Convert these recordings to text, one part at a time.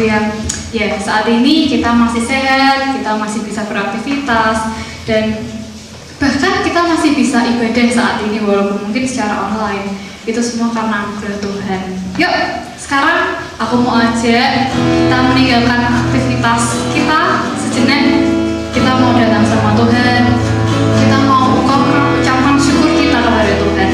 yang ya saat ini kita masih sehat, kita masih bisa beraktivitas, dan bahkan kita masih bisa ibadah saat ini walaupun mungkin secara online. Itu semua karena anugerah Tuhan. Yuk, sekarang aku mau ajak kita meninggalkan aktivitas kita sejenak. Kita mau datang sama Tuhan. Kita mau ucapkan syukur kita kepada Tuhan.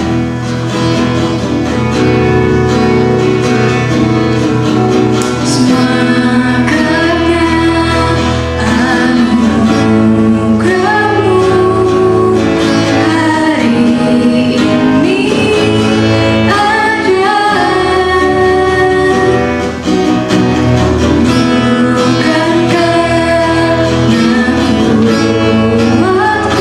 Buatku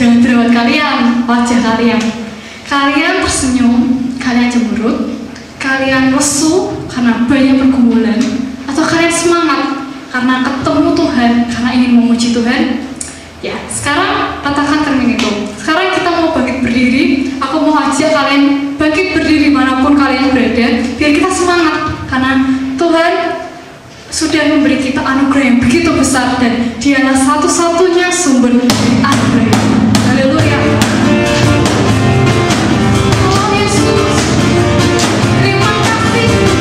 jangan terlewat kalian, wajah kalian. Kalian tersenyum, kalian cemberut, kalian lesu karena banyak pergumulan, atau kalian semangat karena ketemu Tuhan, karena ingin memuji Tuhan. Ya, sekarang katakan termin itu. Sekarang kita mau bangkit berdiri. Aku mau ajak kalian bangkit berdiri manapun kalian berada, biar kita semangat, karena Tuhan sudah memberi kita anugerah yang begitu besar, dan Dialah satu-satunya sumber anugerah itu. Haleluya. Oh Yesus, terima kasih Tuhan.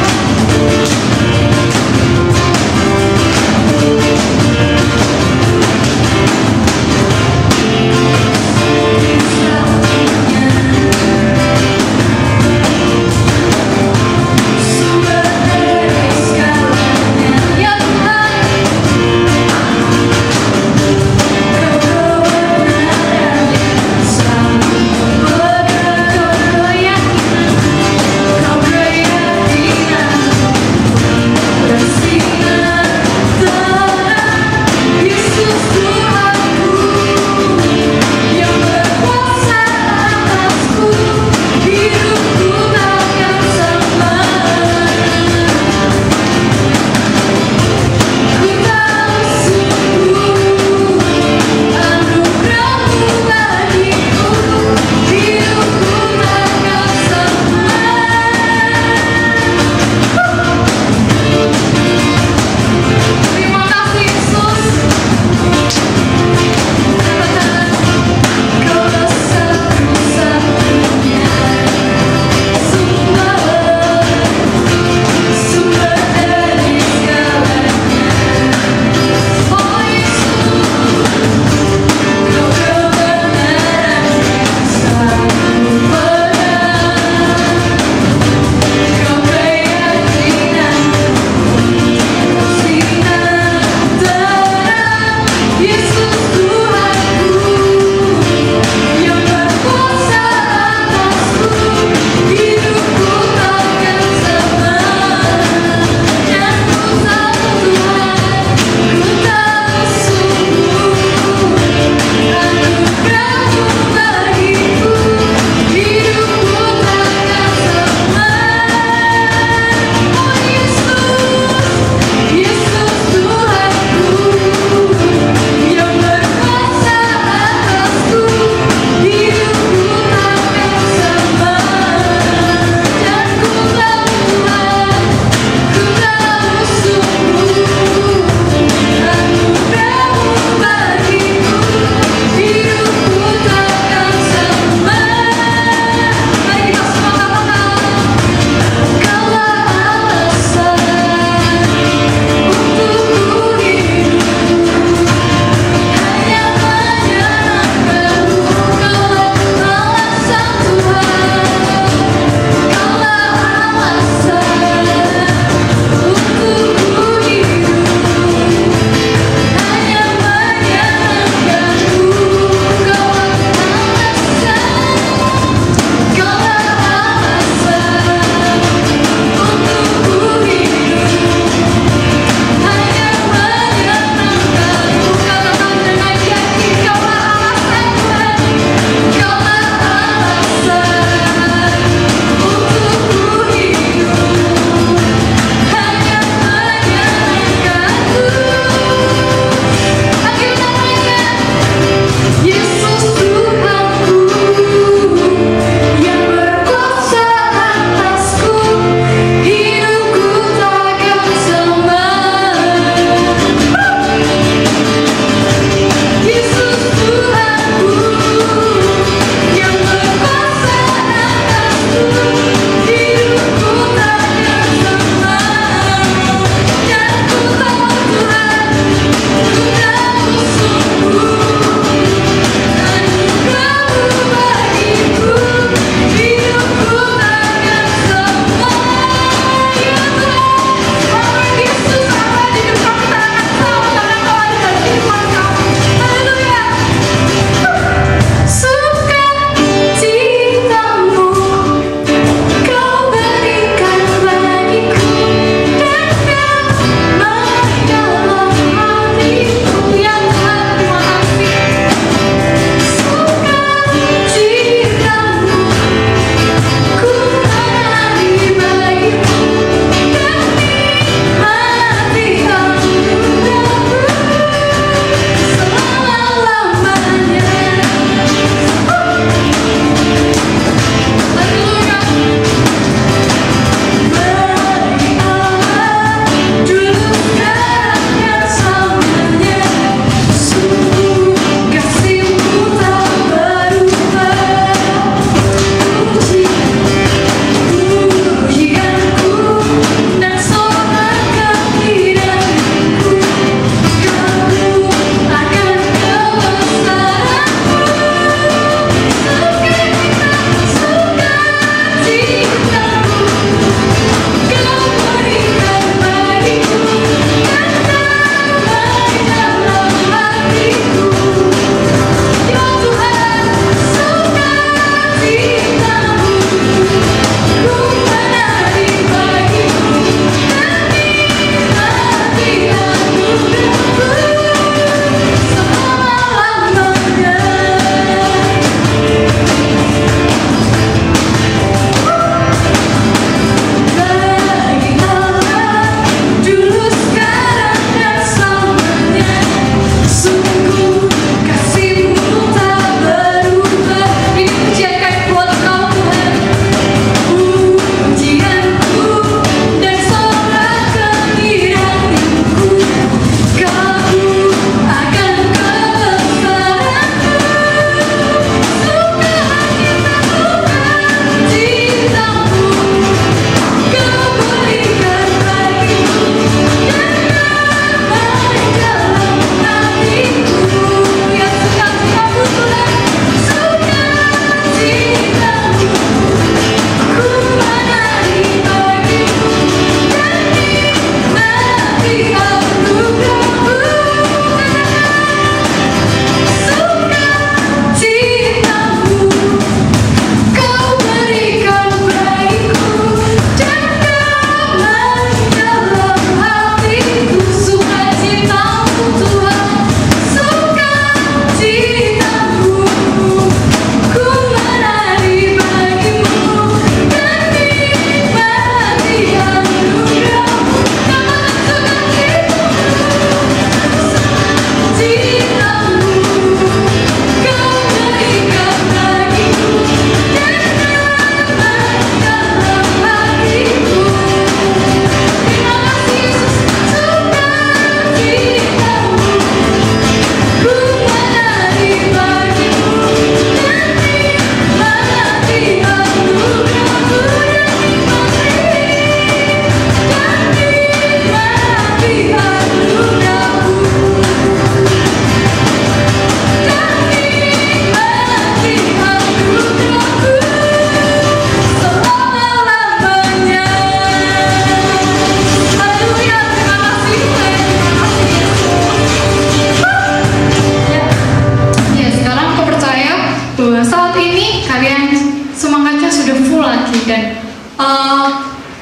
dan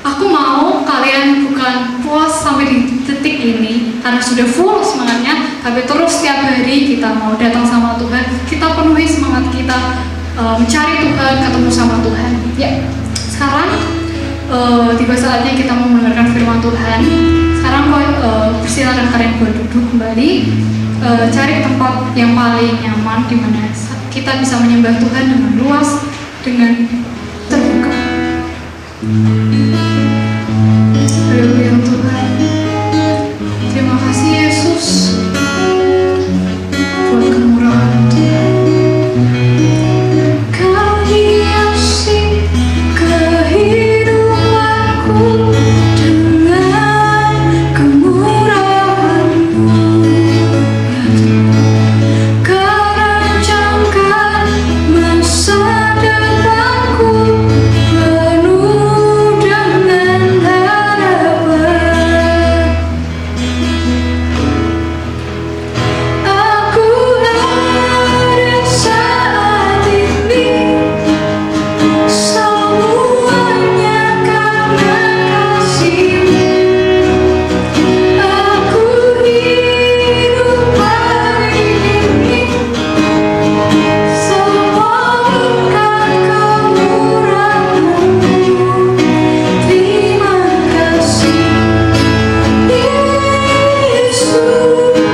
aku mau kalian bukan puas sampai di detik ini karena sudah full semangatnya, tapi terus setiap hari kita mau datang sama Tuhan, kita penuhi semangat kita mencari Tuhan, ketemu sama Tuhan. Ya, sekarang tiba saatnya kita mau mendengarkan firman Tuhan. Sekarang persilakan kalian buat duduk kembali, cari tempat yang paling nyaman di mana kita bisa menyembah Tuhan dengan luas, dengan terbuka. Haleluya Tuhan. Terima kasih Yesus buat kemurahan Tuhan. Kau hiasi kehidupanku dengan kemurahan-Mu. Kau rancangkan masa depanku penuh dengan harapan. Aku ada saat ini, semuanya karena kasih-Mu. Aku hidup hari ini, semua berkat kemurahan-Mu. Terima kasih Yesus,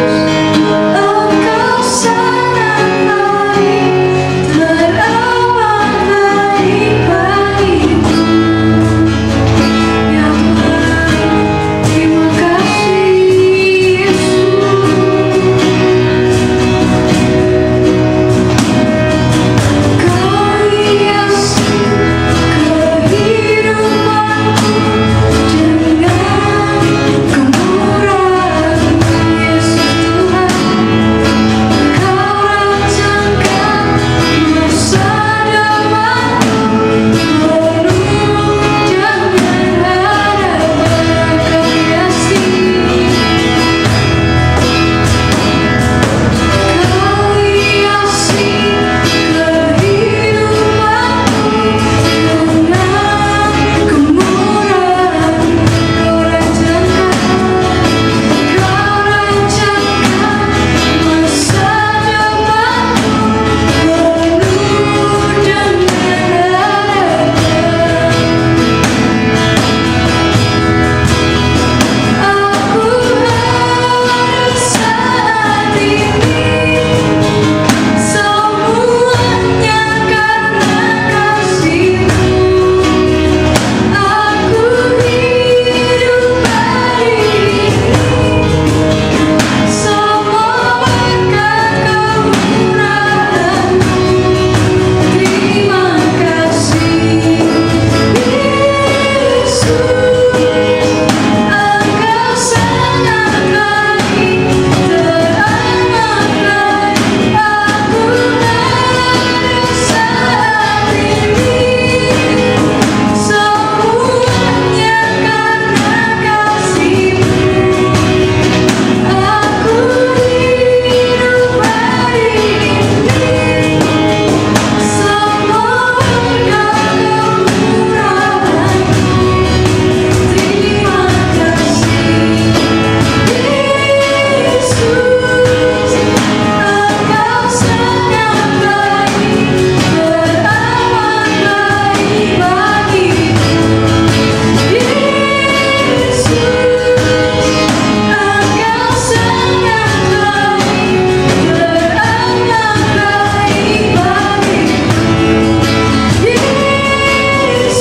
Engkau sangat baik, teramat baik bagiku. Ya Tuhan, terima kasih Yesus. Kau hiasi kehidupanku dengan kemurahan-Mu, Yesus Tuhan. Kau rancangkan masa depanku penuh dengan harapan. Kau hiasi kehidupanku dengan kemurahan-Mu. Kau rancangkan masa depanku penuh dengan harapan. Aku ada saat ini, semuanya karena kasih-Mu. Aku hidup hari ini, semua berkat kemurahan-Mu. Terima kasih Yesus, Engkau sangat baik, teramat baik. Aku ada saat ini, semuanya karena kasih-Mu. Aku hidup hari ini, semua berkat kemurahan-Mu. Terima kasih Yesus, Engkau sangat baik, teramat baik bagiku. Yesus, Engkau sangat baik, teramat baik bagiku. Yesus,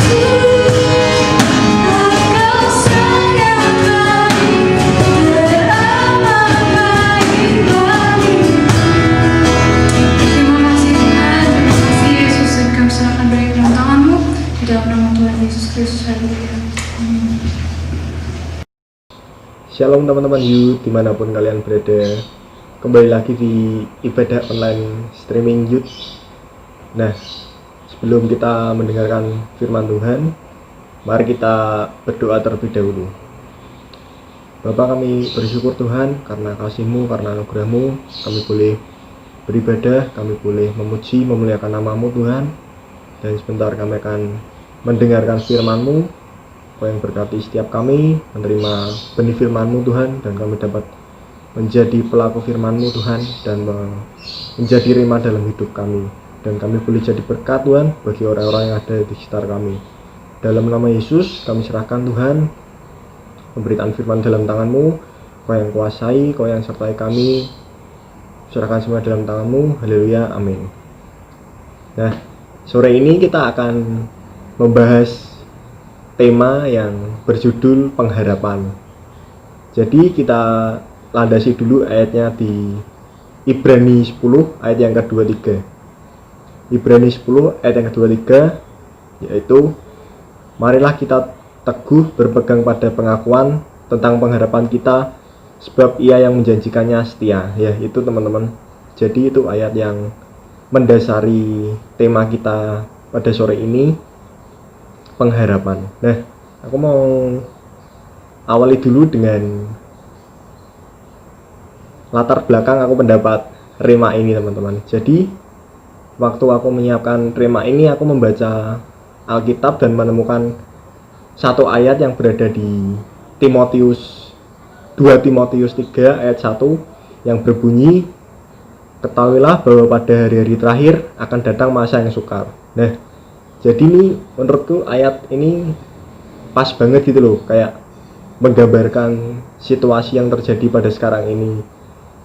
Engkau sangat baik, teramat baik bagiku. Terima kasih Tuhan, terima kasih Yesus, dan kami serahkan doa dalam tangan-Mu di dalam nama Tuhan Yesus Kristus. Haleluya. Amin. Shalom teman-teman Youth dimanapun kalian berada. Kembali lagi di ibadah online streaming Youth. Nah, sebelum kita mendengarkan firman Tuhan, mari kita berdoa terlebih dahulu. Bapa, kami bersyukur Tuhan karena kasih-Mu, karena anugerah-Mu, kami boleh beribadah, kami boleh memuji, memuliakan nama-Mu Tuhan. Dan sebentar kami akan mendengarkan firman-Mu. Kau yang berkati setiap kami menerima benih firman-Mu Tuhan, dan kami dapat menjadi pelaku firman-Mu Tuhan, dan menjadi rema dalam hidup kami, dan kami boleh jadi berkat Tuhan bagi orang-orang yang ada di sekitar kami. Dalam nama Yesus kami serahkan Tuhan pemberitaan firman dalam tangan-Mu. Kau yang kuasai, Kau yang sertai kami, serahkan semua dalam tangan-Mu. Haleluya, amin. Nah, sore ini kita akan membahas tema yang berjudul pengharapan. Jadi kita landasi dulu ayatnya di Ibrani 10 ayat yang kedua-tiga. Ibrani 10 ayat yang kedua-tiga, yaitu marilah kita teguh berpegang pada pengakuan tentang pengharapan kita, sebab Ia yang menjanjikannya setia. Ya, itu teman-teman. Jadi itu ayat yang mendasari tema kita pada sore ini, pengharapan. Nah, aku mau awali dulu dengan latar belakang aku mendapat rema ini, teman-teman. Jadi waktu aku menyiapkan rema ini, aku membaca Alkitab dan menemukan satu ayat yang berada di Timotius 2 Timotius 3 ayat 1 yang berbunyi, ketahuilah bahwa pada hari-hari terakhir akan datang masa yang sukar. Nah, jadi ini menurutku ayat ini pas banget gitu loh, kayak menggambarkan situasi yang terjadi pada sekarang ini.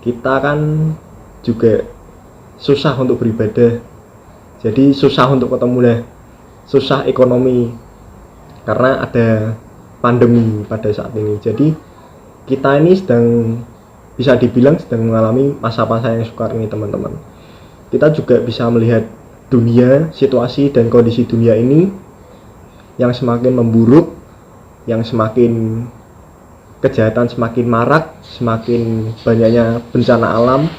Kita kan juga susah untuk beribadah, jadi susah untuk ketemu lah, susah ekonomi karena ada pandemi pada saat ini. Jadi kita ini bisa dibilang sedang mengalami masa-masa yang sukar ini, teman-teman. Kita juga bisa melihat dunia, situasi dan kondisi dunia ini yang semakin memburuk, yang semakin kejahatan semakin marak, semakin banyaknya bencana alam,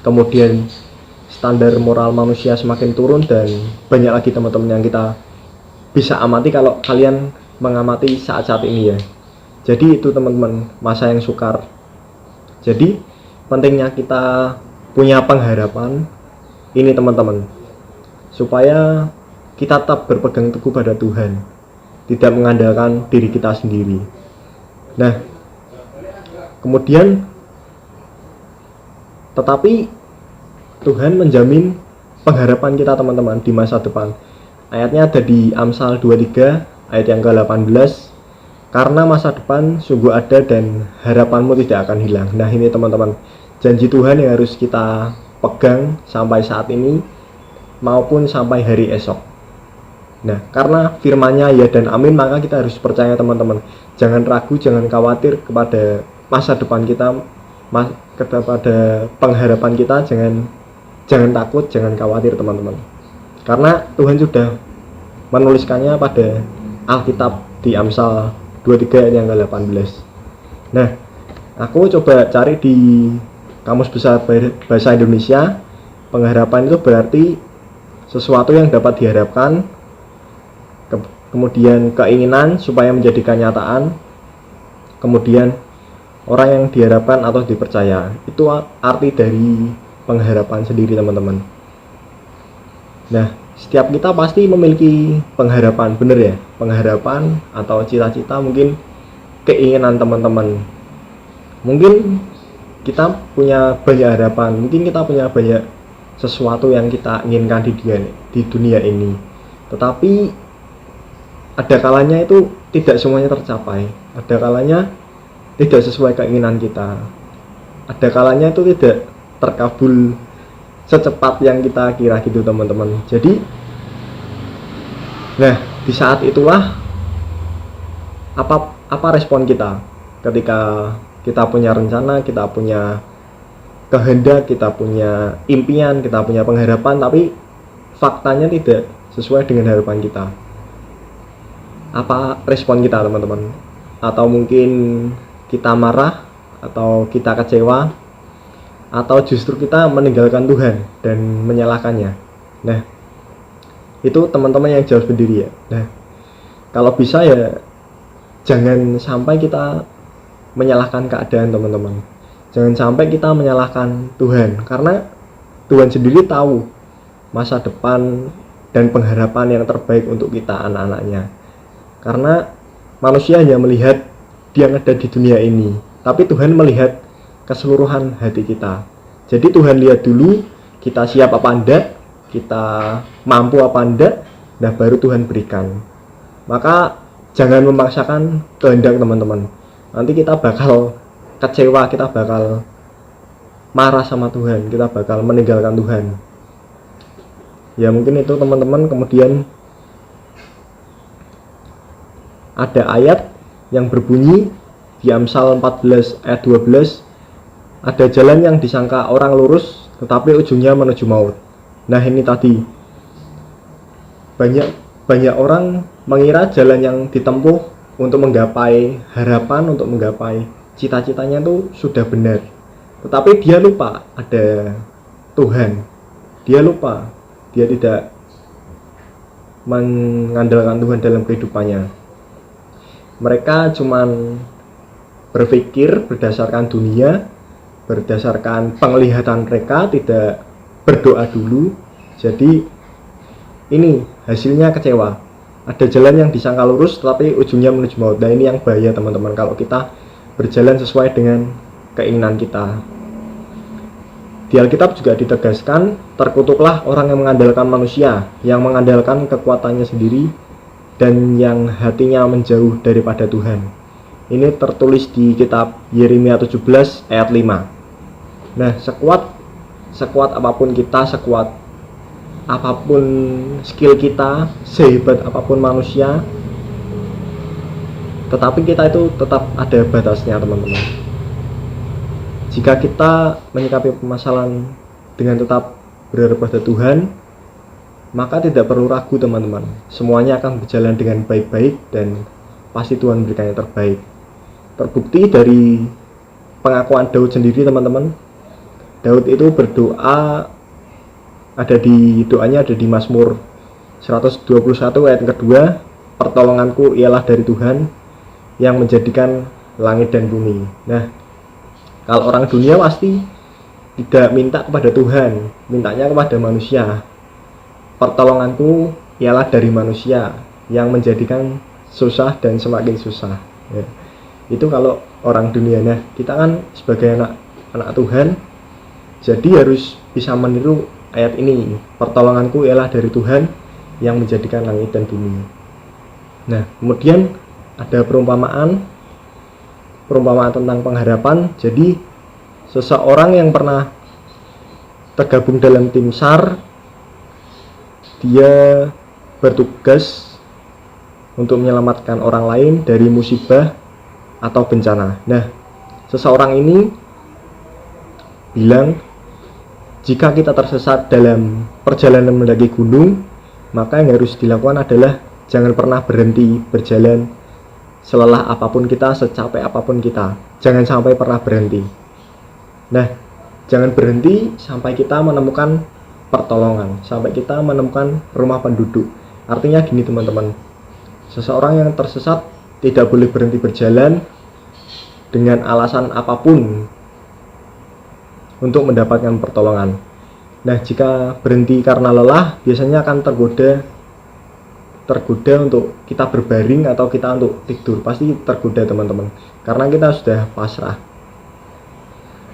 kemudian standar moral manusia semakin turun, dan banyak lagi teman-teman yang kita bisa amati kalau kalian mengamati saat-saat ini ya. Jadi itu teman-teman, masa yang sukar. Jadi pentingnya kita punya pengharapan ini, teman-teman, supaya kita tetap berpegang teguh pada Tuhan, tidak mengandalkan diri kita sendiri. Nah, kemudian tetapi Tuhan menjamin pengharapan kita, teman-teman, di masa depan. Ayatnya ada di Amsal 23 ayat yang ke-18, karena masa depan sungguh ada dan harapanmu tidak akan hilang. Nah, ini teman-teman, janji Tuhan yang harus kita pegang sampai saat ini maupun sampai hari esok. Nah, karena firman-Nya ya dan amin, maka kita harus percaya, teman-teman. Jangan ragu, jangan khawatir kepada masa depan kita, kepada pengharapan kita. Jangan takut, jangan khawatir, teman-teman. Karena Tuhan sudah menuliskannya pada Alkitab di Amsal 23 ayat yang ke-18. Nah, aku coba cari di Kamus Besar Bahasa Indonesia. Pengharapan itu berarti sesuatu yang dapat diharapkan, kemudian keinginan supaya menjadi kenyataan, kemudian orang yang diharapkan atau dipercaya. Itu arti dari pengharapan sendiri, teman-teman. Nah, setiap kita pasti memiliki pengharapan, bener ya? Pengharapan atau cita-cita, mungkin keinginan teman-teman. Mungkin kita punya banyak harapan, mungkin kita punya banyak sesuatu yang kita inginkan di dunia ini. Tetapi ada kalanya itu tidak semuanya tercapai. Ada kalanya tidak sesuai keinginan kita. Ada kalanya itu tidak terkabul secepat yang kita kira gitu, teman-teman. Jadi, nah, di saat itulah apa respon kita ketika kita punya rencana, kita punya kehendak, kita punya impian, kita punya pengharapan, tapi faktanya tidak sesuai dengan harapan kita. Apa respon kita, teman-teman? Atau mungkin kita marah, atau kita kecewa, atau justru kita meninggalkan Tuhan dan menyalahkannya. Nah, itu teman-teman yang jawab sendiri ya. Nah, kalau bisa ya jangan sampai kita menyalahkan keadaan, teman-teman. Jangan sampai kita menyalahkan Tuhan, karena Tuhan sendiri tahu masa depan dan pengharapan yang terbaik untuk kita anak-anaknya. Karena manusia hanya melihat dia yang ada di dunia ini, tapi Tuhan melihat keseluruhan hati kita. Jadi Tuhan lihat dulu kita siap apa enggak, kita mampu apa enggak, nah baru Tuhan berikan. Maka jangan memaksakan kehendak teman-teman. Nanti kita bakal kecewa, kita bakal marah sama Tuhan, kita bakal meninggalkan Tuhan. Ya mungkin itu teman-teman. Kemudian ada ayat yang berbunyi di Amsal 14 ayat 12, ada jalan yang disangka orang lurus tetapi ujungnya menuju maut. Nah ini tadi, banyak orang mengira jalan yang ditempuh untuk menggapai harapan, untuk menggapai cita-citanya itu sudah benar, tetapi dia lupa ada Tuhan. Dia lupa, dia tidak mengandalkan Tuhan dalam kehidupannya. Mereka cuman berpikir berdasarkan dunia, berdasarkan penglihatan mereka, tidak berdoa dulu. Jadi ini hasilnya kecewa. Ada jalan yang disangka lurus tetapi ujungnya menuju maut. Nah ini yang bahaya teman-teman, kalau kita berjalan sesuai dengan keinginan kita. Di Alkitab juga ditegaskan, terkutuklah orang yang mengandalkan manusia, yang mengandalkan kekuatannya sendiri, dan yang hatinya menjauh daripada Tuhan. Ini tertulis di kitab Yeremia 17 ayat 5. Nah, sekuat apapun kita, sekuat apapun skill kita, sehebat apapun manusia, tetapi kita itu tetap ada batasnya teman-teman. Jika kita menyikapi permasalahan dengan tetap berharap pada Tuhan, maka tidak perlu ragu teman-teman. Semuanya akan berjalan dengan baik-baik dan pasti Tuhan memberikan yang terbaik. Terbukti dari pengakuan Daud sendiri teman-teman. Daud itu berdoa, doanya ada di Mazmur 121 ayat kedua, pertolonganku ialah dari Tuhan yang menjadikan langit dan bumi. Nah, kalau orang dunia pasti tidak minta kepada Tuhan, mintanya kepada manusia. Pertolonganku ialah dari manusia yang menjadikan susah dan semakin susah. Ya. Itu kalau orang dunia. Nah, kita kan sebagai anak Tuhan, jadi harus bisa meniru ayat ini. Pertolonganku ialah dari Tuhan yang menjadikan langit dan bumi. Nah, kemudian ada perumpamaan tentang pengharapan. Jadi seseorang yang pernah tergabung dalam tim SAR, dia bertugas untuk menyelamatkan orang lain dari musibah atau bencana. Nah, seseorang ini bilang, jika kita tersesat dalam perjalanan mendaki gunung, maka yang harus dilakukan adalah jangan pernah berhenti berjalan. Selelah apapun kita, secapek apapun kita, jangan sampai pernah berhenti. Nah, jangan berhenti sampai kita menemukan pertolongan, sampai kita menemukan rumah penduduk. Artinya gini teman-teman, seseorang yang tersesat tidak boleh berhenti berjalan dengan alasan apapun untuk mendapatkan pertolongan. Nah, jika berhenti karena lelah, biasanya akan tergoda untuk kita berbaring atau kita untuk tidur. Pasti tergoda teman-teman, karena kita sudah pasrah.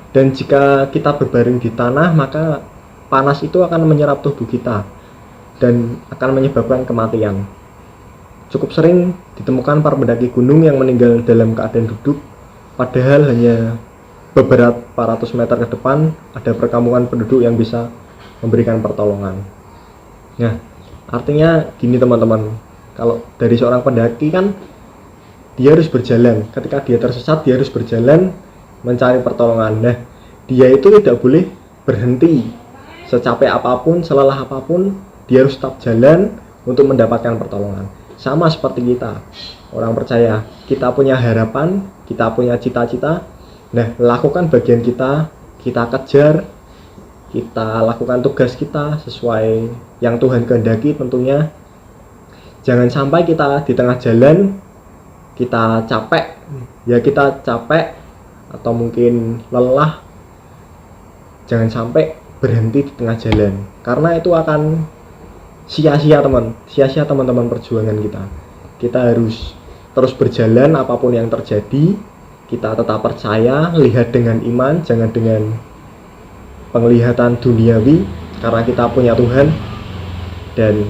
Dan jika kita berbaring di tanah, maka panas itu akan menyerap tubuh kita dan akan menyebabkan kematian. Cukup sering ditemukan para pendaki gunung yang meninggal dalam keadaan duduk, padahal hanya beberapa ratus meter ke depan ada perkampungan penduduk yang bisa memberikan pertolongan. Nah, artinya gini teman-teman, kalau dari seorang pendaki kan dia harus berjalan, ketika dia tersesat dia harus berjalan mencari pertolongan. Nah, dia itu tidak boleh berhenti, secapek apapun, selelah apapun, dia harus tetap jalan untuk mendapatkan pertolongan. Sama seperti kita, orang percaya, kita punya harapan, kita punya cita-cita. Nah, lakukan bagian kita kejar, kita lakukan tugas kita sesuai yang Tuhan kehendaki tentunya. Jangan sampai kita di tengah jalan kita capek atau mungkin lelah. Jangan sampai berhenti di tengah jalan, karena itu akan sia-sia teman-teman perjuangan kita. Kita harus terus berjalan apapun yang terjadi. Kita tetap percaya, lihat dengan iman, jangan dengan penglihatan duniawi, karena kita punya Tuhan. Dan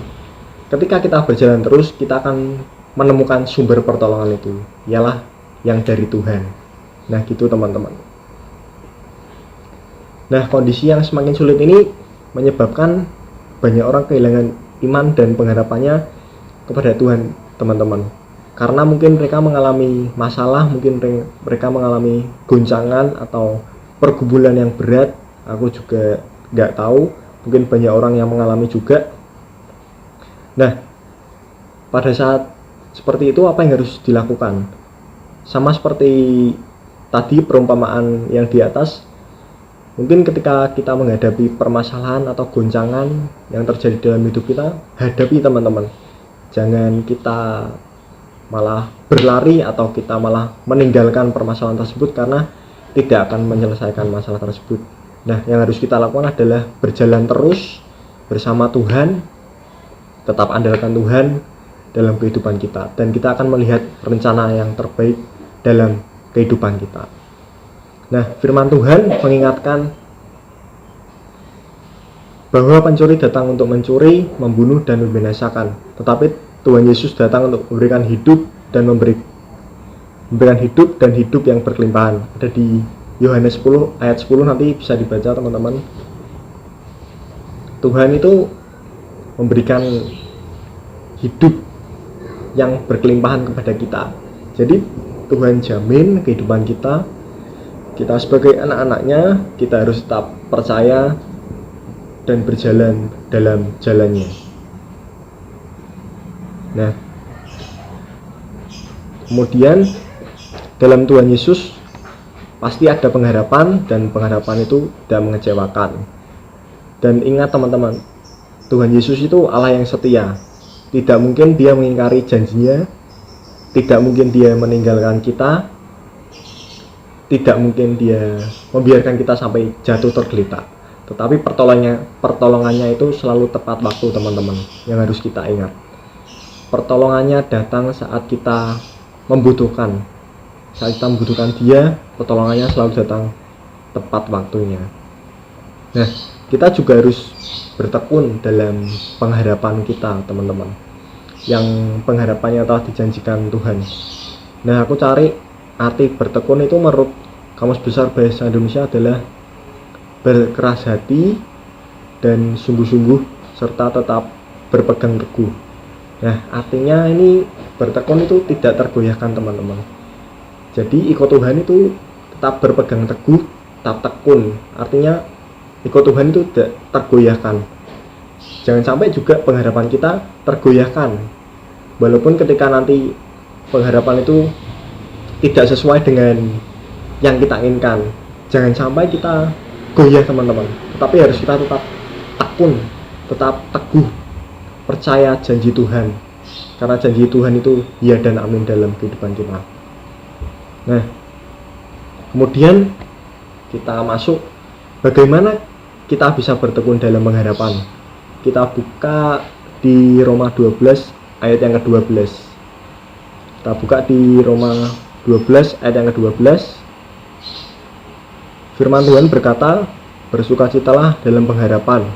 ketika kita berjalan terus, kita akan menemukan sumber pertolongan itu, ialah yang dari Tuhan. Nah gitu teman-teman. Nah kondisi yang semakin sulit ini menyebabkan banyak orang kehilangan iman dan pengharapannya kepada Tuhan teman-teman. Karena mungkin mereka mengalami masalah, mungkin mereka mengalami goncangan atau pergumulan yang berat. Aku juga nggak tahu, mungkin banyak orang yang mengalami juga. Nah, pada saat seperti itu apa yang harus dilakukan? Sama seperti tadi perumpamaan yang di atas, mungkin ketika kita menghadapi permasalahan atau goncangan yang terjadi dalam hidup kita, hadapi teman-teman. Jangan kita malah berlari atau kita malah meninggalkan permasalahan tersebut karena tidak akan menyelesaikan masalah tersebut. Nah, yang harus kita lakukan adalah berjalan terus bersama Tuhan, tetap andalkan Tuhan dalam kehidupan kita, dan kita akan melihat rencana yang terbaik dalam kehidupan kita. Nah, firman Tuhan mengingatkan bahwa pencuri datang untuk mencuri, membunuh, dan membinasakan, tetapi Tuhan Yesus datang untuk memberikan hidup dan memberikan hidup dan hidup yang berkelimpahan. Ada di Yohanes 10 ayat 10, nanti bisa dibaca teman-teman. Tuhan itu memberikan hidup yang berkelimpahan kepada kita. Jadi Tuhan jamin kehidupan kita. Kita sebagai anak-anaknya, kita harus tetap percaya dan berjalan dalam jalannya. Nah, kemudian dalam Tuhan Yesus pasti ada pengharapan, dan pengharapan itu tidak mengecewakan. Dan ingat teman-teman, Tuhan Yesus itu Allah yang setia. Tidak mungkin dia mengingkari janjinya, tidak mungkin dia meninggalkan kita, tidak mungkin dia membiarkan kita sampai jatuh tergeletak. Tetapi pertolongannya itu selalu tepat waktu teman-teman, yang harus kita ingat. Pertolongannya datang saat kita membutuhkan. Saat kita membutuhkan dia, pertolongannya selalu datang tepat waktunya. Nah, kita juga harus bertekun dalam pengharapan kita teman-teman, yang pengharapannya telah dijanjikan Tuhan. Nah, aku cari arti bertekun itu menurut Kamus Besar Bahasa Indonesia adalah berkeras hati dan sungguh-sungguh serta tetap berpegang teguh. Nah, artinya ini bertekun itu tidak tergoyahkan teman-teman. Jadi ikut Tuhan itu tetap berpegang teguh, tetap tekun. Artinya ikut Tuhan itu tidak tergoyahkan. Jangan sampai juga pengharapan kita tergoyahkan. Walaupun ketika nanti pengharapan itu tidak sesuai dengan yang kita inginkan, jangan sampai kita goyah teman-teman. Tetapi harus kita tetap tekun, tetap teguh, percaya janji Tuhan, karena janji Tuhan itu ya dan amin dalam kehidupan kita. Nah, kemudian kita masuk bagaimana kita bisa bertekun dalam pengharapan. Kita buka di Roma 12 ayat yang ke-12. Kita buka di Roma 12 ayat yang ke-12. Firman Tuhan berkata, bersukacitalah dalam pengharapan,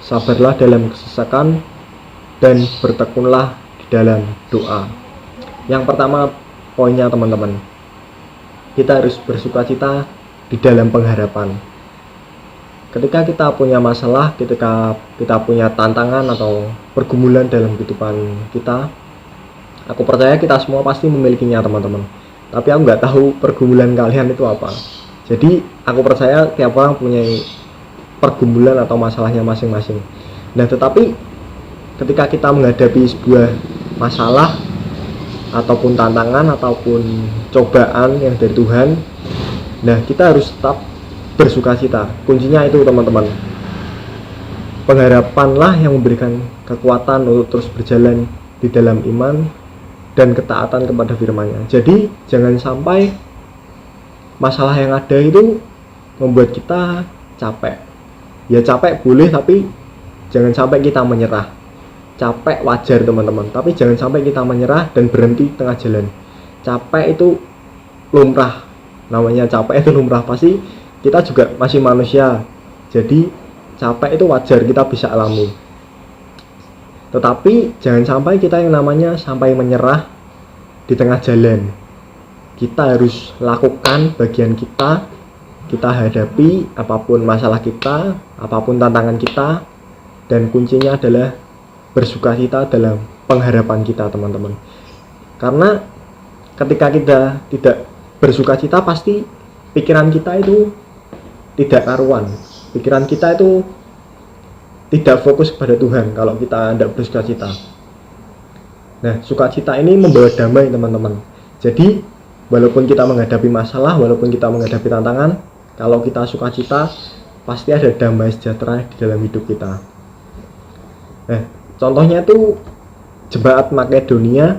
sabarlah dalam kesesakan, dan bertekunlah di dalam doa. Yang pertama poinnya teman-teman, kita harus bersukacita di dalam pengharapan. Ketika kita punya masalah, ketika kita punya tantangan atau pergumulan dalam kehidupan kita, aku percaya kita semua pasti memilikinya teman-teman. Tapi aku nggak tahu pergumulan kalian itu apa. Jadi aku percaya tiap orang punya pergumulan atau masalahnya masing-masing. Nah, tetapi ketika kita menghadapi sebuah masalah ataupun tantangan ataupun cobaan yang dari Tuhan, nah kita harus tetap bersukacita. Kuncinya itu teman-teman, pengharapanlah yang memberikan kekuatan untuk terus berjalan di dalam iman dan ketaatan kepada firman-Nya. Jadi jangan sampai masalah yang ada itu membuat kita capek. Ya capek boleh, tapi jangan sampai kita menyerah. capek wajar teman-teman, tapi jangan sampai kita menyerah dan berhenti tengah jalan. Capek itu lumrah, namanya capek itu lumrah, pasti kita juga masih manusia, jadi capek itu wajar, kita bisa alami. Tetapi jangan sampai kita yang namanya sampai menyerah di tengah jalan. Kita harus lakukan bagian kita hadapi apapun masalah kita, apapun tantangan kita, dan kuncinya adalah bersukacita dalam pengharapan kita teman-teman. Karena ketika kita tidak bersukacita, pasti pikiran kita itu tidak karuan, pikiran kita itu tidak fokus kepada Tuhan kalau kita tidak bersukacita. Nah, sukacita ini membawa damai teman-teman. Jadi walaupun kita menghadapi masalah, walaupun kita menghadapi tantangan, kalau kita sukacita, pasti ada damai sejahtera di dalam hidup kita. Nah, contohnya itu Jemaat Makedonia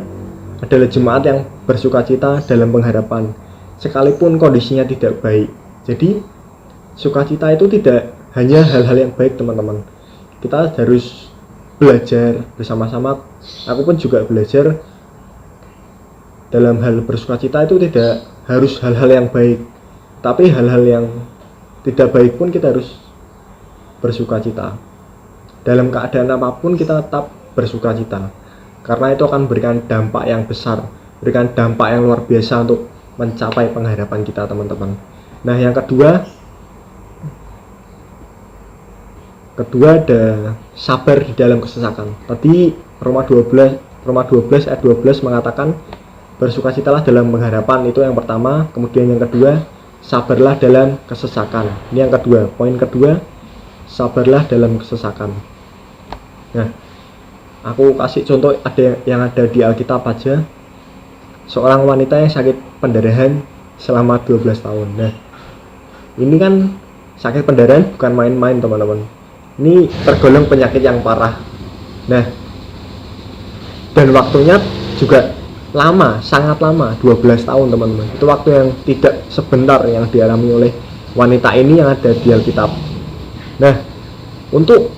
adalah jemaat yang bersukacita dalam pengharapan, sekalipun kondisinya tidak baik. Jadi sukacita itu tidak hanya hal-hal yang baik teman-teman. Kita harus belajar bersama-sama. Aku pun juga belajar dalam hal bersukacita itu tidak harus hal-hal yang baik, tapi hal-hal yang tidak baik pun kita harus bersukacita. Dalam keadaan apapun kita tetap bersukacita, karena itu akan memberikan dampak yang besar, berikan dampak yang luar biasa untuk mencapai pengharapan kita teman-teman. Nah, yang kedua ada sabar di dalam kesesakan. Tadi Roma 12 ayat 12 mengatakan bersukacitalah dalam pengharapan, itu yang pertama. Kemudian yang kedua, sabarlah dalam kesesakan. Ini yang kedua, poin kedua, sabarlah dalam kesesakan. Nah, aku kasih contoh yang ada di Alkitab aja. Seorang wanita yang sakit pendarahan selama 12 tahun. Nah, ini kan sakit pendarahan bukan main-main teman-teman. Ini tergolong penyakit yang parah. Nah, dan waktunya juga lama, sangat lama, 12 tahun teman-teman. Itu waktu yang tidak sebentar yang dialami oleh wanita ini yang ada di Alkitab. Nah, untuk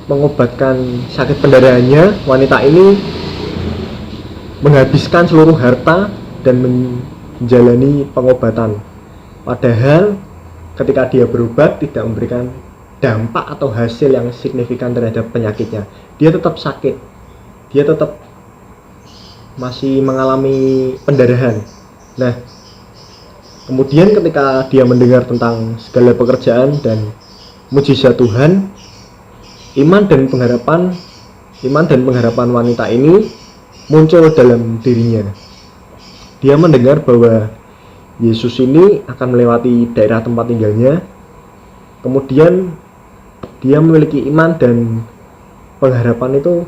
mengobatkan sakit pendarahannya, wanita ini menghabiskan seluruh harta dan menjalani pengobatan. Padahal ketika dia berobat tidak memberikan dampak atau hasil yang signifikan terhadap penyakitnya. Dia tetap sakit, dia tetap masih mengalami pendarahan. Nah, kemudian ketika dia mendengar tentang segala pekerjaan dan mujizat Tuhan, iman dan pengharapan wanita ini muncul dalam dirinya. Dia mendengar bahwa Yesus ini akan melewati daerah tempat tinggalnya. Kemudian dia memiliki iman dan pengharapan itu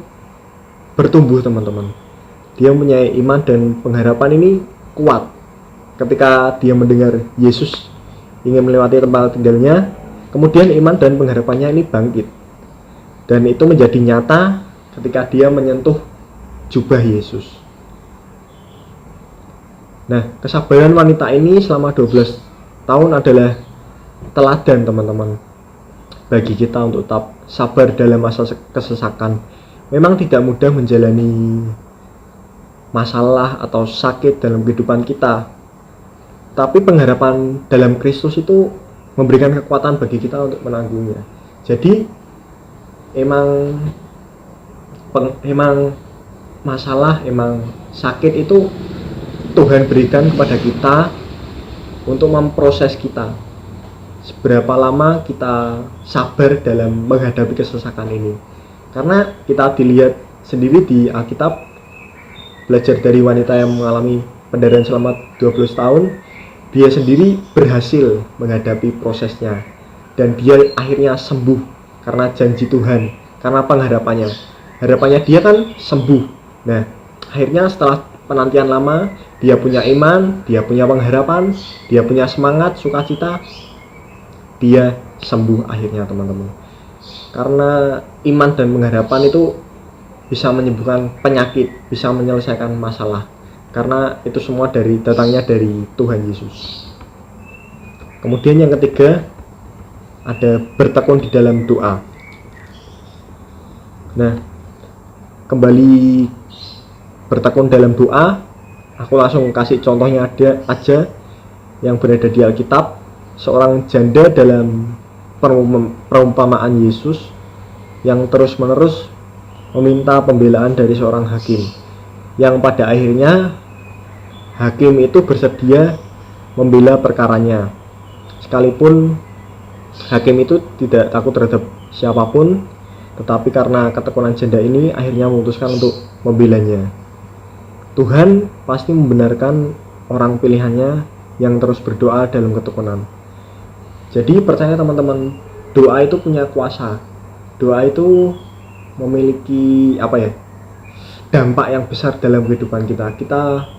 bertumbuh teman-teman. Dia mempunyai iman dan pengharapan ini kuat. Ketika dia mendengar Yesus ingin melewati tempat tinggalnya, kemudian iman dan pengharapannya ini bangkit. Dan itu menjadi nyata ketika dia menyentuh jubah Yesus. Nah, kesabaran wanita ini selama 12 tahun adalah teladan teman-teman bagi kita untuk tetap sabar dalam masa kesesakan. Memang tidak mudah menjalani masalah atau sakit dalam kehidupan kita, tapi pengharapan dalam Kristus itu memberikan kekuatan bagi kita untuk menanggungnya. Jadi emang masalah, emang sakit itu Tuhan berikan kepada kita untuk memproses kita. Seberapa lama kita sabar dalam menghadapi kesesakan ini. Karena kita dilihat sendiri di Alkitab, belajar dari wanita yang mengalami pendarahan selama 12 tahun, dia sendiri berhasil menghadapi prosesnya. Dan dia akhirnya sembuh karena janji Tuhan, karena pengharapannya. Harapannya dia kan sembuh. Nah, akhirnya setelah penantian lama, dia punya iman, dia punya pengharapan, dia punya semangat, sukacita, dia sembuh akhirnya teman-teman. Karena iman dan pengharapan itu bisa menyembuhkan penyakit, bisa menyelesaikan masalah. Karena itu semua datangnya dari Tuhan Yesus. Kemudian yang ketiga, ada bertekun di dalam doa. Nah, kembali bertekun dalam doa, aku langsung kasih contohnya aja yang berada di Alkitab. Seorang janda dalam perumpamaan Yesus yang terus-menerus meminta pembelaan dari seorang hakim, yang pada akhirnya hakim itu bersedia membela perkaranya, sekalipun hakim itu tidak takut terhadap siapapun, tetapi karena ketekunan janda ini akhirnya memutuskan untuk membelanya. Tuhan pasti membenarkan orang pilihannya yang terus berdoa dalam ketekunan. Jadi percaya teman-teman, doa itu punya kuasa. Doa itu memiliki dampak yang besar dalam kehidupan kita. Kita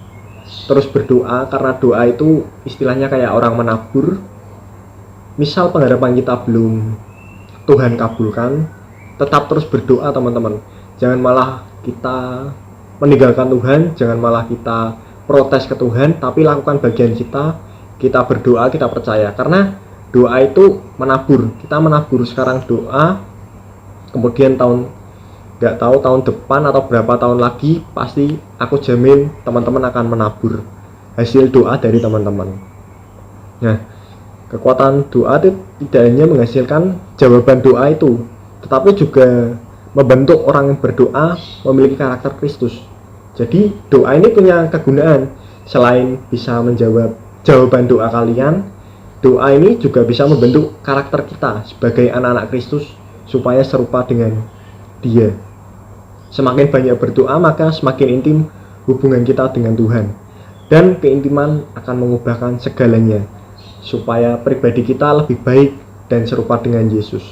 terus berdoa karena doa itu istilahnya kayak orang menabur. Misal pengharapan kita belum Tuhan kabulkan, tetap terus berdoa teman-teman. Jangan malah kita meninggalkan Tuhan, jangan malah kita protes ke Tuhan, tapi lakukan bagian kita berdoa, kita percaya, karena doa itu menabur. Kita menabur sekarang doa, kemudian tahun depan atau berapa tahun lagi pasti aku jamin teman-teman akan menabur hasil doa dari teman-teman. Nah, kekuatan doa itu tidak hanya menghasilkan jawaban doa itu, tetapi juga membentuk orang yang berdoa memiliki karakter Kristus. Jadi doa ini punya kegunaan, selain bisa menjawab jawaban doa kalian, doa ini juga bisa membentuk karakter kita sebagai anak-anak Kristus supaya serupa dengan Dia. Semakin banyak berdoa, maka semakin intim hubungan kita dengan Tuhan, dan keintiman akan mengubahkan segalanya supaya pribadi kita lebih baik dan serupa dengan Yesus.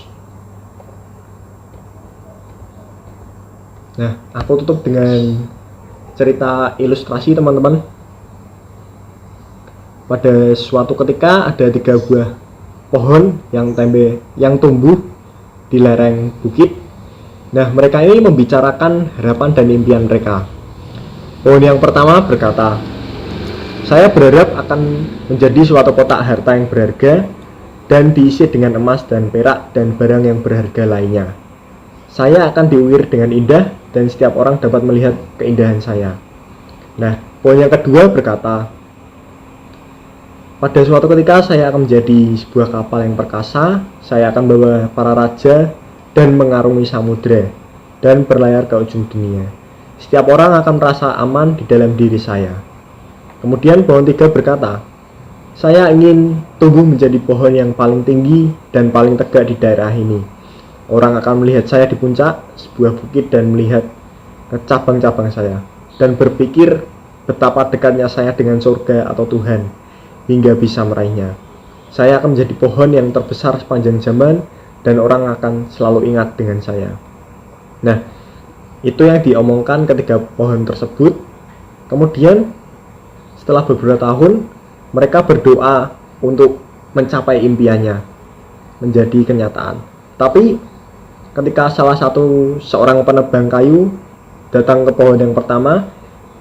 Nah, aku tutup dengan cerita ilustrasi teman-teman. Pada suatu ketika ada 3 buah pohon yang tumbuh di lereng bukit. Nah, mereka ini membicarakan harapan dan impian mereka. Pohon yang pertama berkata, "Saya berharap akan menjadi suatu kotak harta yang berharga dan diisi dengan emas dan perak dan barang yang berharga lainnya. Saya akan diukir dengan indah dan setiap orang dapat melihat keindahan saya." Nah, poin yang kedua berkata, "Pada suatu ketika saya akan menjadi sebuah kapal yang perkasa, saya akan bawa para raja dan mengarungi samudera dan berlayar ke ujung dunia. Setiap orang akan merasa aman di dalam diri saya." Kemudian pohon 3 berkata, "Saya ingin tumbuh menjadi pohon yang paling tinggi dan paling tegak di daerah ini. Orang akan melihat saya di puncak sebuah bukit dan melihat ke cabang-cabang saya dan berpikir betapa dekatnya saya dengan surga atau Tuhan hingga bisa meraihnya. Saya akan menjadi pohon yang terbesar sepanjang zaman dan orang akan selalu ingat dengan saya." Nah, itu yang diomongkan ketiga pohon tersebut. Kemudian setelah beberapa tahun mereka berdoa untuk mencapai impiannya menjadi kenyataan. Tapi ketika seorang penebang kayu datang ke pohon yang pertama,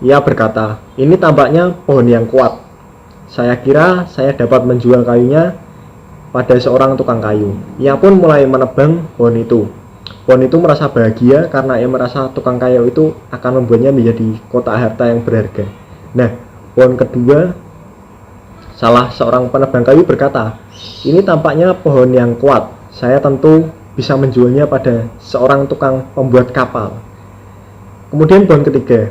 ia berkata, "Ini tampaknya pohon yang kuat. Saya kira saya dapat menjual kayunya pada seorang tukang kayu." Ia pun mulai menebang pohon itu. Pohon itu merasa bahagia karena ia merasa tukang kayu itu akan membuatnya menjadi kotak harta yang berharga. Nah, pohon kedua, salah seorang penebang kayu berkata, "Ini tampaknya pohon yang kuat. Saya tentu bisa menjualnya pada seorang tukang pembuat kapal." Kemudian pohon ketiga,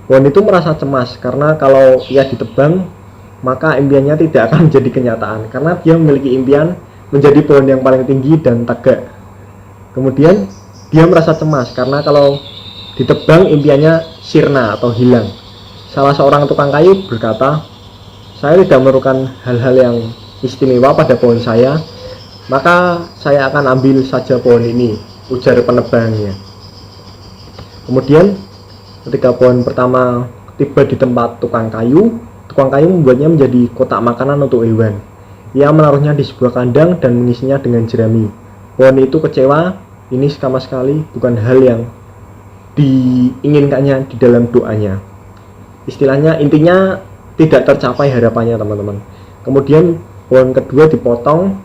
pohon itu merasa cemas karena kalau ia ditebang maka impiannya tidak akan menjadi kenyataan, karena dia memiliki impian menjadi pohon yang paling tinggi dan tegak. Kemudian dia merasa cemas karena kalau ditebang impiannya sirna atau hilang. Salah seorang tukang kayu berkata, "Saya tidak memerlukan hal-hal yang istimewa pada pohon saya, maka saya akan ambil saja pohon ini," ujar penebangnya. Kemudian ketika pohon pertama tiba di tempat tukang kayu membuatnya menjadi kotak makanan untuk hewan. Ia menaruhnya di sebuah kandang dan mengisinya dengan jerami. Pohon itu kecewa, ini sama sekali bukan hal yang diinginkannya di dalam doanya. Intinya tidak tercapai harapannya teman-teman. Kemudian pohon kedua dipotong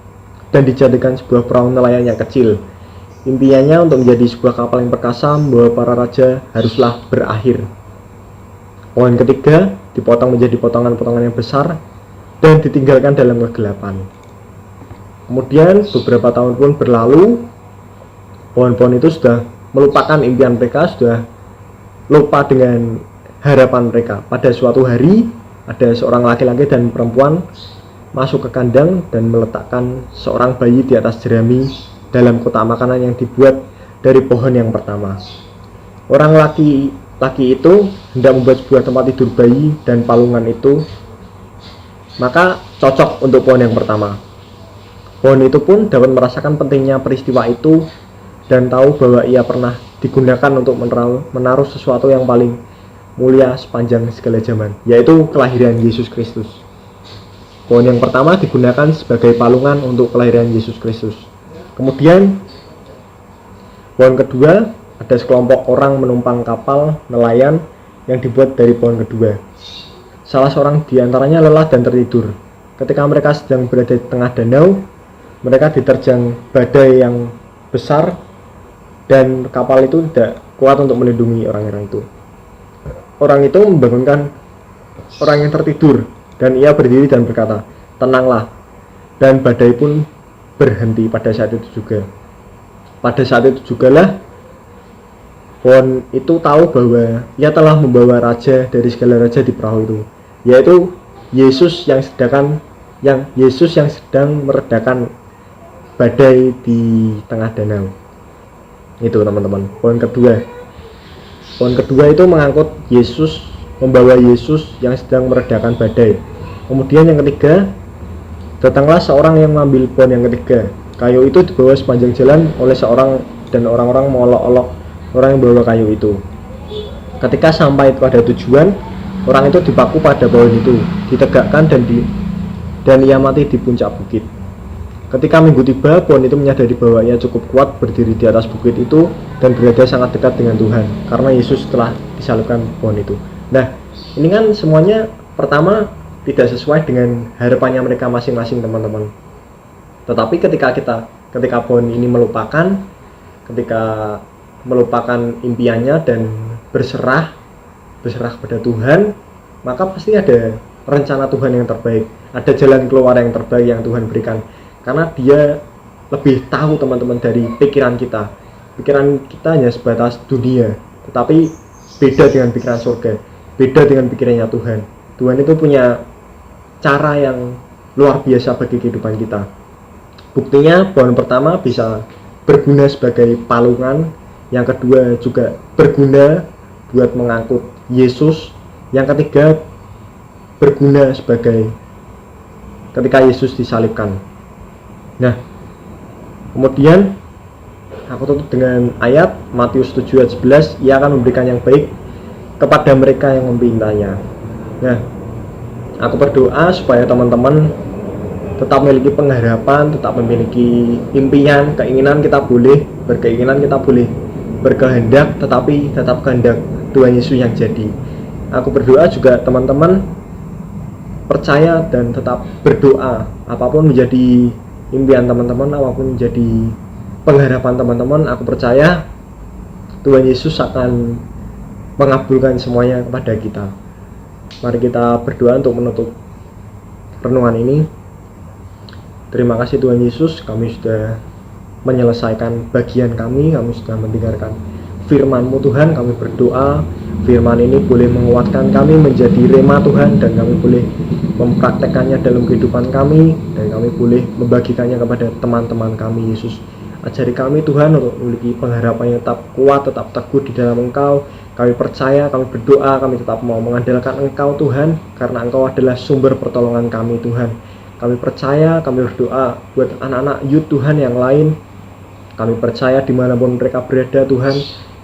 dan dijadikan sebuah perahu nelayan yang kecil. Impiannya untuk menjadi sebuah kapal yang perkasa membawa para raja haruslah berakhir. Pohon ketiga dipotong menjadi potongan-potongan yang besar dan ditinggalkan dalam kegelapan. Kemudian beberapa tahun pun berlalu, pohon-pohon itu sudah melupakan impian mereka, sudah lupa dengan harapan mereka. Pada suatu hari ada seorang laki-laki dan perempuan masuk ke kandang dan meletakkan seorang bayi di atas jerami dalam kotak makanan yang dibuat dari pohon yang pertama. Orang laki-laki itu hendak membuat sebuah tempat tidur bayi dan palungan itu, maka cocok untuk pohon yang pertama. Pohon itu pun dapat merasakan pentingnya peristiwa itu dan tahu bahwa ia pernah digunakan untuk menaruh sesuatu yang paling mulia sepanjang segala zaman, yaitu kelahiran Yesus Kristus. Pohon yang pertama digunakan sebagai palungan untuk kelahiran Yesus Kristus. Kemudian pohon kedua, ada sekelompok orang menumpang kapal nelayan yang dibuat dari pohon kedua. Salah seorang di antaranya lelah dan tertidur. Ketika mereka sedang berada di tengah danau, mereka diterjang badai yang besar dan kapal itu tidak kuat untuk melindungi orang-orang itu. Orang itu membangunkan orang yang tertidur dan ia berdiri dan berkata, "Tenanglah." Dan badai pun berhenti pada saat itu juga. Pada saat itu jugalah pohon itu tahu bahwa ia telah membawa raja dari segala raja di perahu itu, yaitu Yesus yang sedang meredakan badai di tengah danau. Itu teman-teman, pohon kedua. Pohon kedua itu mengangkut Yesus, membawa Yesus yang sedang meredakan badai. Kemudian yang ketiga, datanglah seorang yang mengambil pohon yang ketiga. Kayu itu dibawa sepanjang jalan oleh seorang dan orang-orang mengolok-olok orang yang membawa kayu itu. Ketika sampai pada tujuan, orang itu dipaku pada pohon itu, ditegakkan dan ia mati di puncak bukit. Ketika minggu tiba, pohon itu menyadari bahwa ia cukup kuat berdiri di atas bukit itu dan berada sangat dekat dengan Tuhan, karena Yesus telah disalibkan pohon itu. Nah, ini kan semuanya pertama tidak sesuai dengan harapannya mereka masing-masing, teman-teman. Tetapi ketika pohon ini melupakan impiannya dan berserah kepada Tuhan, maka pasti ada rencana Tuhan yang terbaik, ada jalan keluar yang terbaik yang Tuhan berikan. Karena dia lebih tahu, teman-teman, dari pikiran kita. Pikiran kita hanya sebatas dunia, tetapi beda dengan pikiran surga, beda dengan pikirannya Tuhan. Tuhan itu punya cara yang luar biasa bagi kehidupan kita. Buktinya pohon pertama bisa berguna sebagai palungan, yang kedua juga berguna buat mengangkut Yesus, yang ketiga berguna sebagai ketika Yesus disalibkan. Nah, kemudian aku tutup dengan ayat Matius 7 ayat 11, ia akan memberikan yang baik kepada mereka yang memintanya. Nah, aku berdoa supaya teman-teman tetap memiliki pengharapan, tetap memiliki impian, keinginan. Kita boleh berkeinginan, kita boleh berkehendak, tetapi tetap kehendak Tuhan Yesus yang jadi. Aku berdoa juga teman-teman percaya dan tetap berdoa, apapun menjadi impian teman-teman, apapun menjadi pengharapan teman-teman, aku percaya Tuhan Yesus akan mengabulkan semuanya kepada kita. Mari kita berdoa untuk menutup renungan ini. Terima kasih Tuhan Yesus, kami sudah menyelesaikan bagian kami sudah mendengarkan firman-Mu Tuhan. Kami berdoa firman ini boleh menguatkan kami menjadi rema Tuhan, dan kami boleh mempraktekannya dalam kehidupan kami, dan kami boleh membagikannya kepada teman-teman kami. Yesus, ajari kami Tuhan untuk memiliki pengharapan yang tetap kuat, tetap teguh di dalam Engkau. Kami percaya, kami berdoa, kami tetap mau mengandalkan Engkau Tuhan, karena Engkau adalah sumber pertolongan kami Tuhan. Kami percaya, kami berdoa buat anak-anak youth Tuhan yang lain. Kami percaya dimanapun mereka berada Tuhan,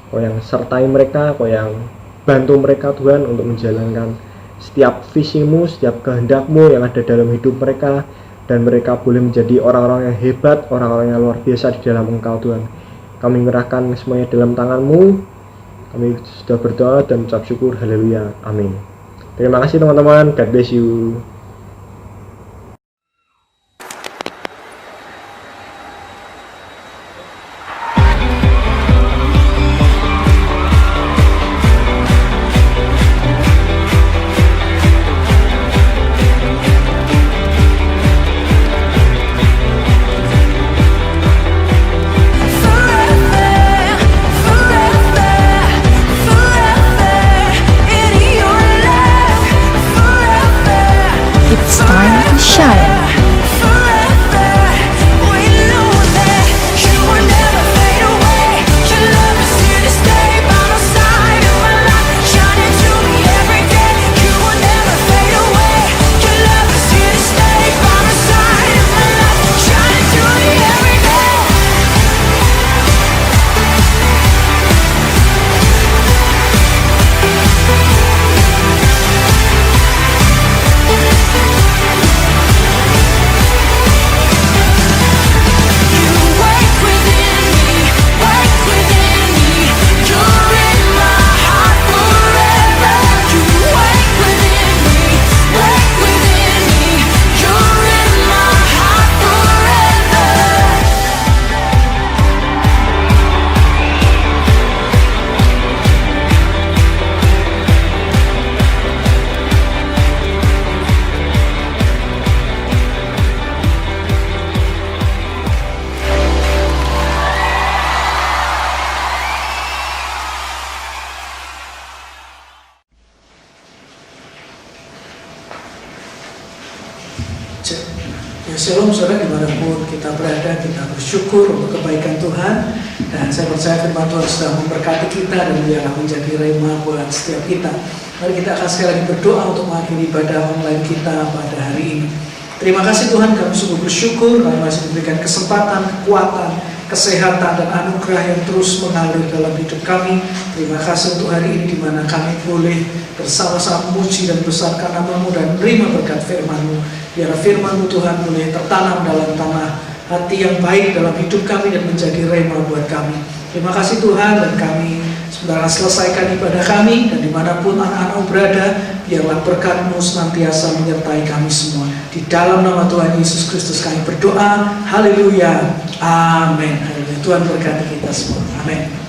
Kau yang sertai mereka, Kau yang bantu mereka Tuhan untuk menjalankan setiap visi-Mu, setiap kehendak-Mu yang ada dalam hidup mereka, dan mereka boleh menjadi orang-orang yang hebat, orang-orang yang luar biasa di dalam Engkau Tuhan. Kami menyerahkan semuanya dalam tangan-Mu. Kami sudah berdoa dan ucap syukur. Haleluya, amin. Terima kasih teman-teman, God bless you. kita berada, kita bersyukur untuk kebaikan Tuhan. Dan saya percaya firman Tuhan sudah memberkati kita dan biarlah menjadi rema buat setiap kita. Mari kita akan sekali lagi berdoa untuk mengakhiri ibadah online kita pada hari ini. Terima kasih Tuhan, kami sungguh bersyukur kami masih diberikan kesempatan, kekuatan, kesehatan dan anugerah yang terus mengalir dalam hidup kami. Terima kasih untuk hari ini di mana kami boleh bersama-sama memuji dan besarkan nama-Mu dan menerima berkat firman-Mu. Biar firman-Mu Tuhan boleh tertanam dalam tanah hati yang baik dalam hidup kami dan menjadi rema buat kami. Terima kasih Tuhan, dan kami sebentar selesaikan ibadah kami, dan dimanapun anak-anak berada, biarlah berkat-Mu senantiasa menyertai kami semua. Di dalam nama Tuhan Yesus Kristus kami berdoa. Haleluya. Amin. Haleluya. Tuhan berkati kita semua. Amin.